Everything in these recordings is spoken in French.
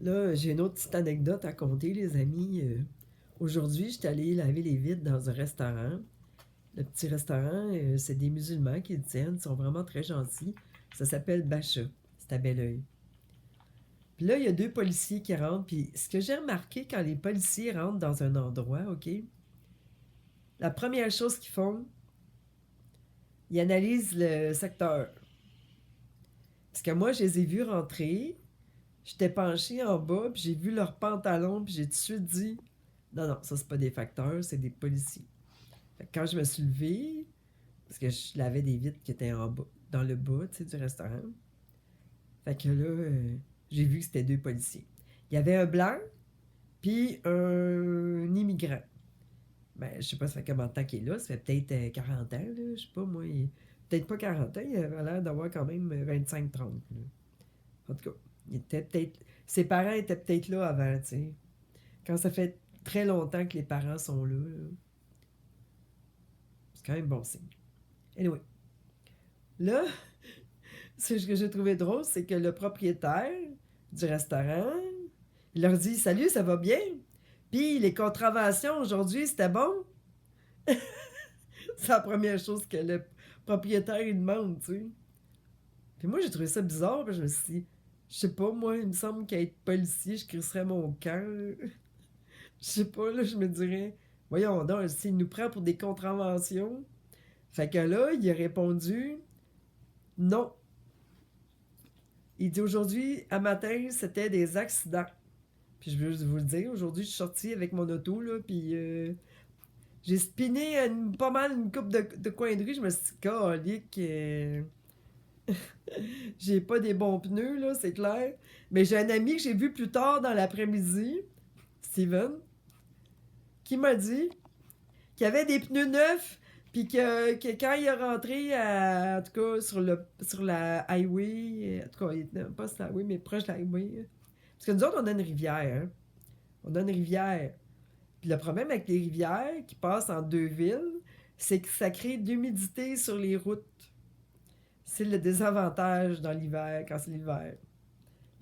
Là, j'ai une autre petite anecdote à conter, les amis. Aujourd'hui, j'étais allée laver les vitres dans un restaurant. Le petit restaurant, c'est des musulmans qui le tiennent. Ils sont vraiment très gentils. Ça s'appelle Bacha. C'est à Belleuil. Puis là, il y a deux policiers qui rentrent. Puis ce que j'ai remarqué quand les policiers rentrent dans un endroit, OK, la première chose qu'ils font, ils analysent le secteur. Parce que moi, je les ai vus rentrer. J'étais penchée en bas, puis j'ai vu leurs pantalons, puis j'ai tout de suite dit non, non, ça, c'est pas des facteurs, c'est des policiers. Fait que quand je me suis levée, parce que je lavais des vitres qui étaient en bas, dans le bas, tu sais, du restaurant. Fait que là, j'ai vu que c'était deux policiers. Il y avait un blanc, puis un immigrant. Ben, je sais pas, ça fait combien de temps qu'il est là. Ça fait peut-être 40 ans, là. Je sais pas, moi. Peut-être pas 40 ans, il avait l'air d'avoir quand même 25-30. Là. En tout cas, il était peut-être. Ses parents étaient peut-être là avant, tu sais. Quand ça fait très longtemps que les parents sont là, c'est quand même bon signe. Anyway, là, ce que j'ai trouvé drôle, c'est que le propriétaire du restaurant, il leur dit salut, ça va bien? Puis les contraventions aujourd'hui, c'était bon? C'est la première chose que le propriétaire il demande, tu sais. Puis moi, j'ai trouvé ça bizarre, puis je me suis dit, je sais pas, moi, il me semble qu'être policier, je crisserais mon camp. Je sais pas, là, je me dirais, voyons donc, s'il nous prend pour des contraventions. Fait que là, il a répondu, non. Il dit aujourd'hui, à matin, c'était des accidents. Puis je veux juste vous le dire, aujourd'hui, je suis sortie avec mon auto, là, puis j'ai spiné pas mal une coupe de coin de rue. Je me suis dit, calique, j'ai pas des bons pneus, là, c'est clair. Mais j'ai un ami que j'ai vu plus tard dans l'après-midi, Steven, qui m'a dit qu'il avait des pneus neufs, puis que quand il est rentré, en tout cas, sur la highway, en tout cas, pas sur la highway, mais proche de la highway. Parce que nous autres, on a une rivière, hein. On a une rivière. Puis le problème avec les rivières qui passent en deux villes, c'est que ça crée de l'humidité sur les routes. C'est le désavantage dans l'hiver, quand c'est l'hiver.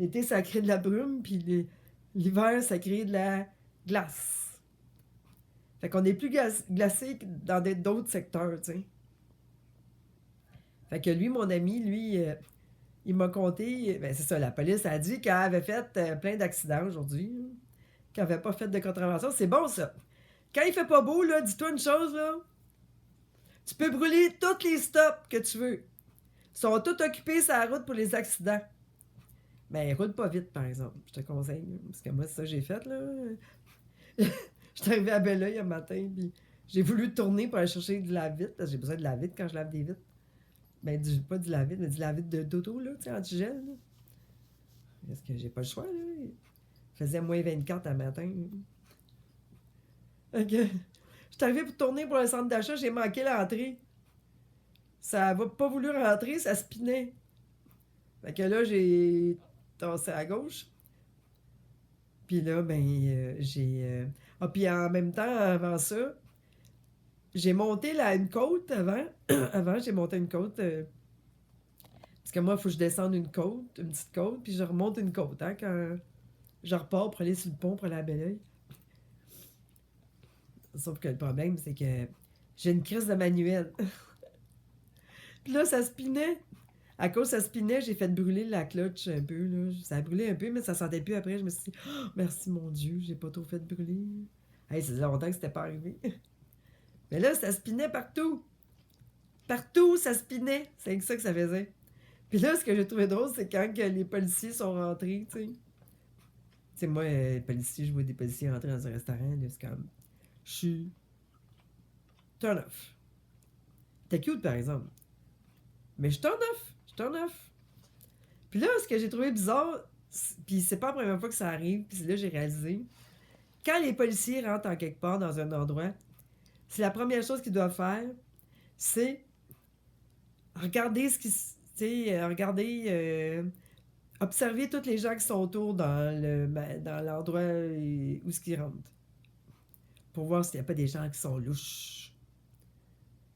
L'été, ça crée de la brume, puis l'hiver, ça crée de la glace. Fait qu'on est plus glacé que dans d'autres secteurs, tu sais. Fait que lui, mon ami, lui, il m'a conté, ben c'est ça, la police a dit qu'elle avait fait plein d'accidents aujourd'hui, qu'elle avait pas fait de contravention. C'est bon, ça. Quand il fait pas beau, là, dis-toi une chose, là. Tu peux brûler tous les stops que tu veux. Ils sont tous occupés sur la route pour les accidents. Mais roule pas vite, par exemple. Je te conseille. Parce que moi, c'est ça que j'ai fait, là. Je suis arrivé à Belleuil un matin, puis j'ai voulu tourner pour aller chercher de la vitre, parce que j'ai besoin de la vitre quand je lave des vitres. Ben, pas du lave-vitre, mais du lave-vitre d'auto, là, tu sais, antigel, là. Parce que j'ai pas le choix, là. Il faisait moins 24 un matin. Ok. Je suis arrivé pour tourner pour le centre d'achat, j'ai manqué l'entrée. Ça va pas voulu rentrer, ça spinait. Fait que là, j'ai tassé à gauche. Puis là, ben, j'ai. Ah, puis en même temps, avant ça, j'ai monté là, une côte avant. Avant, j'ai monté une côte. Parce que moi, il faut que je descende une côte, une petite côte, puis je remonte une côte, hein, quand je repars pour aller sur le pont pour aller à Belleuil. Sauf que le problème, c'est que j'ai une crise de manuel. Puis là, ça spinait. À cause ça spinait, j'ai fait brûler la clutch un peu, là. Ça a brûlé un peu, mais ça sentait plus après. Je me suis dit, oh, merci mon Dieu, j'ai pas trop fait brûler. Hey, ça faisait longtemps que c'était pas arrivé. Mais là, ça spinait partout. Partout, ça spinait. C'est ça que ça faisait. Puis là, ce que j'ai trouvé drôle, c'est quand que les policiers sont rentrés, tu sais. Tu sais, moi, les policiers, je vois des policiers rentrer dans un restaurant, là, c'est comme, je suis turn off. T'es cute, par exemple. Mais je turn off. Je turn off. Puis là, ce que j'ai trouvé bizarre, puis c'est pas la première fois que ça arrive, puis là, j'ai réalisé, quand les policiers rentrent en quelque part dans un endroit, c'est la première chose qu'ils doivent faire, c'est regarder ce qui, tu sais, regarder, observer tous les gens qui sont autour dans l'endroit où ce qu'ils rentrent, pour voir s'il n'y a pas des gens qui sont louches.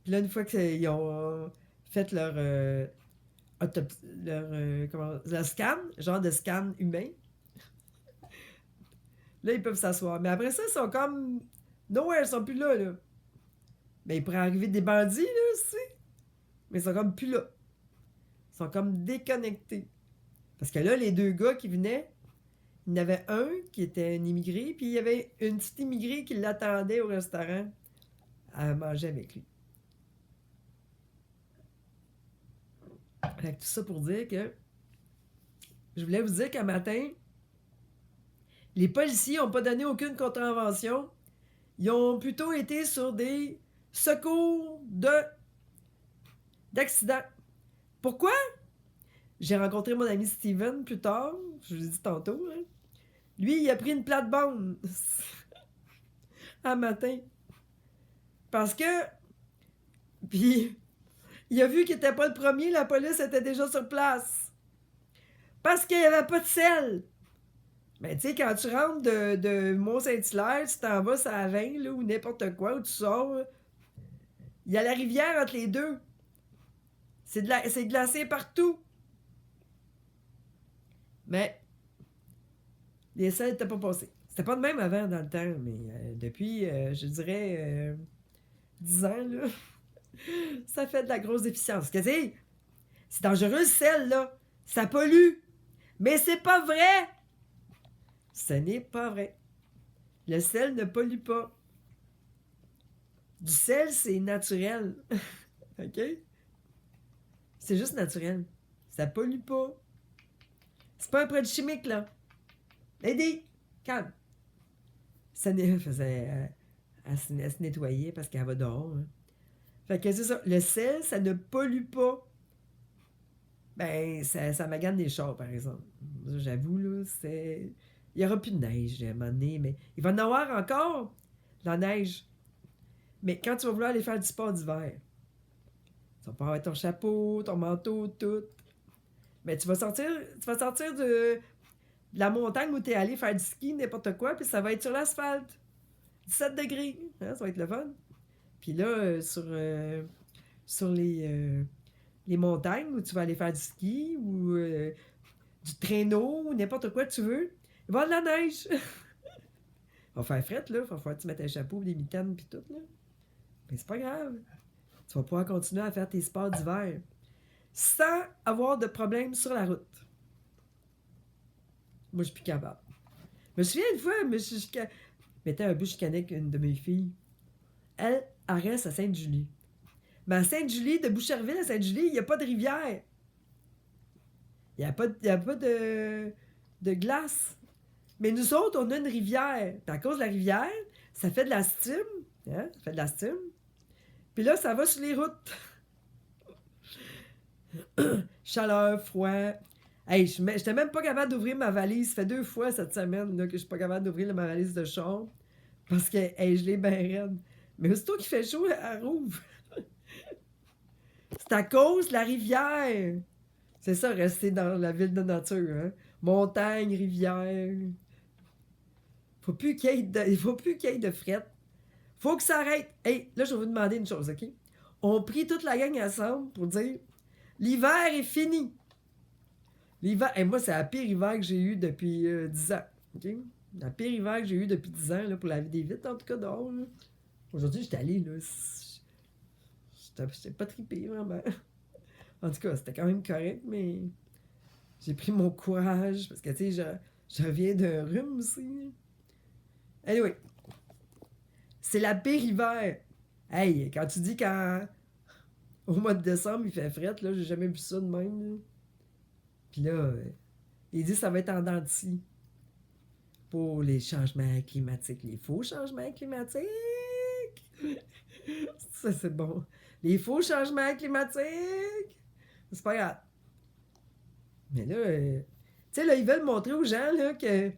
Puis là, une fois qu'ils ont fait leur scan, genre de scan humain, Là, ils peuvent s'asseoir. Mais après ça, ils sont comme... Nowhere, ils sont plus là, là. Mais il pourrait arriver des bandits, là, aussi. Mais ils sont comme plus là. Ils sont comme déconnectés. Parce que là, les deux gars qui venaient, il y en avait un qui était un immigré, puis il y avait une petite immigrée qui l'attendait au restaurant à manger avec lui. Fait que tout ça pour dire que je voulais vous dire qu'un matin, les policiers n'ont pas donné aucune contravention. Ils ont plutôt été sur des secours d'accident. Pourquoi? J'ai rencontré mon ami Steven plus tard, je vous l'ai dit tantôt. Hein. Lui, il a pris une plate-bande un matin. Parce que... Puis, il a vu qu'il n'était pas le premier, la police était déjà sur place. Parce qu'il n'y avait pas de sel. Mais tu sais, quand tu rentres de Mont-Saint-Hilaire, tu t'en vas à 20, là, ou n'importe quoi, où tu sors, il y a la rivière entre les deux. C'est glacé partout. Mais les sels n'étaient pas passés. C'était pas de même avant dans le temps, mais depuis, je dirais, 10 ans, là, ça fait de la grosse déficience. Que tu sais, c'est dangereux le sel, là. Ça pollue. Mais c'est pas vrai. Ce n'est pas vrai. Le sel ne pollue pas. Du sel, c'est naturel. OK? C'est juste naturel. Ça pollue pas. C'est pas un produit chimique, là. Lady, calme. Ça faisait à se nettoyer parce qu'elle va dehors. Hein. Fait que c'est ça. Le sel, ça ne pollue pas. Ben, ça magane des chars, par exemple. J'avoue, là, c'est... Il n'y aura plus de neige à un moment donné, mais il va y en avoir encore, la neige. Mais quand tu vas vouloir aller faire du sport d'hiver, tu vas pas avoir ton chapeau, ton manteau, tout. Mais tu vas sortir de la montagne où tu es allé faire du ski, n'importe quoi, puis ça va être sur l'asphalte. 17 degrés. Hein, ça va être le fun. Puis là, sur les montagnes où tu vas aller faire du ski ou du traîneau ou n'importe quoi que tu veux, il va y avoir de la neige. Il va faire fret, là. Il va falloir que tu mettes un chapeau, des mitaines, puis tout, là. Mais c'est pas grave. Tu vas pouvoir continuer à faire tes sports d'hiver sans avoir de problème sur la route. Moi, je suis plus capable. Je me souviens une fois, je mettais un peu chicané avec une de mes filles. Elle reste à Sainte-Julie. Mais à Sainte-Julie, de Boucherville à Sainte-Julie, il n'y a pas de rivière. Il n'y a pas de glace. Mais nous autres, on a une rivière. Puis à cause de la rivière, ça fait de la steam. Hein? Ça fait de la steam. Puis là, ça va sur les routes. Chaleur, froid. Hey, je n'étais même pas capable d'ouvrir ma valise. Ça fait 2 fois cette semaine là, que je suis pas capable d'ouvrir ma valise de char. Parce que hey, je l'ai bien raide. Mais aussitôt qu'il fait chaud, elle rouvre. C'est à cause de la rivière. C'est ça, rester dans la ville de nature. Hein? Montagne, rivière. Il faut plus qu'il y ait de fret. Faut que ça arrête. Hey, là, je vais vous demander une chose, OK? On prie toute la gang ensemble pour dire l'hiver est fini. L'hiver, et moi, c'est la pire hiver que j'ai eu depuis 10 ans. OK? La pire hiver que j'ai eu depuis 10 ans, là, pour la vie des vitres, en tout cas, dehors. Là. Aujourd'hui, j'étais allé, là. J'étais pas trippé, vraiment. En tout cas, c'était quand même correct, mais j'ai pris mon courage parce que, tu sais, je reviens d'un rhume aussi. Anyway, c'est la pire hiver. Hey, quand tu dis au mois de décembre, il fait fret, là, j'ai jamais vu ça de même. Là. Puis là, il dit que ça va être en dents de scie pour les changements climatiques, les faux changements climatiques. Ça, c'est bon. Les faux changements climatiques. C'est pas grave. Mais là, tu sais, là, ils veulent montrer aux gens là, que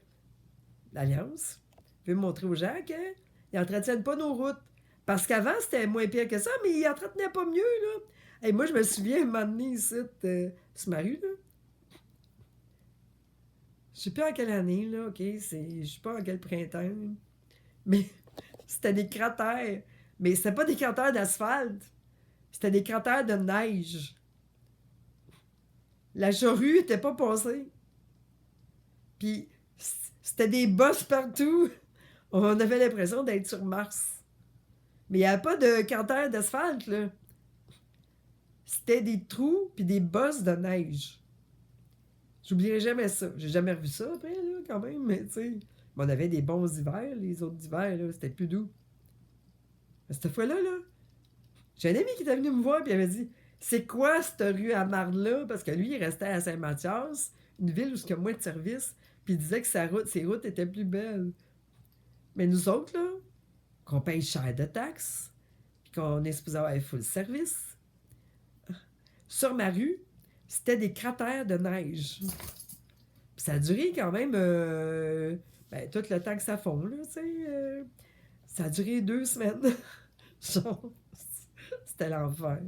l'Alliance veut montrer aux gens qu'ils n'entretiennent pas nos routes. Parce qu'avant, c'était moins pire que ça, mais ils n'entretenaient pas mieux, là. Et moi, je me souviens, un moment donné, ici, sur ma rue, là. Je sais plus en quelle année, là, OK? Je sais pas en quel printemps. Mais c'était des cratères. Mais c'était pas des cratères d'asphalte. C'était des cratères de neige. La charrue était pas passée. Puis C'était des bosses partout. On avait l'impression d'être sur Mars. Mais il n'y avait pas de cantère d'asphalte, là. C'était des trous puis des bosses de neige. J'oublierai jamais ça. J'ai jamais revu ça après, là, quand même, mais tu sais. On avait des bons hivers, les autres hivers, là, c'était plus doux. Mais cette fois-là, là, j'ai un ami qui était venu me voir et il avait dit c'est quoi cette rue à marde-là? Parce que lui, il restait à Saint-Mathias, une ville où il y a moins de services, puis il disait que ses routes étaient plus belles. Mais nous autres, là, qu'on paye cher de taxes, puis qu'on est supposé avoir full service, sur ma rue, c'était des cratères de neige. Puis ça a duré quand même ben, tout le temps que ça fond, là, tu sais. Ça a duré 2 semaines. Genre, c'était l'enfer.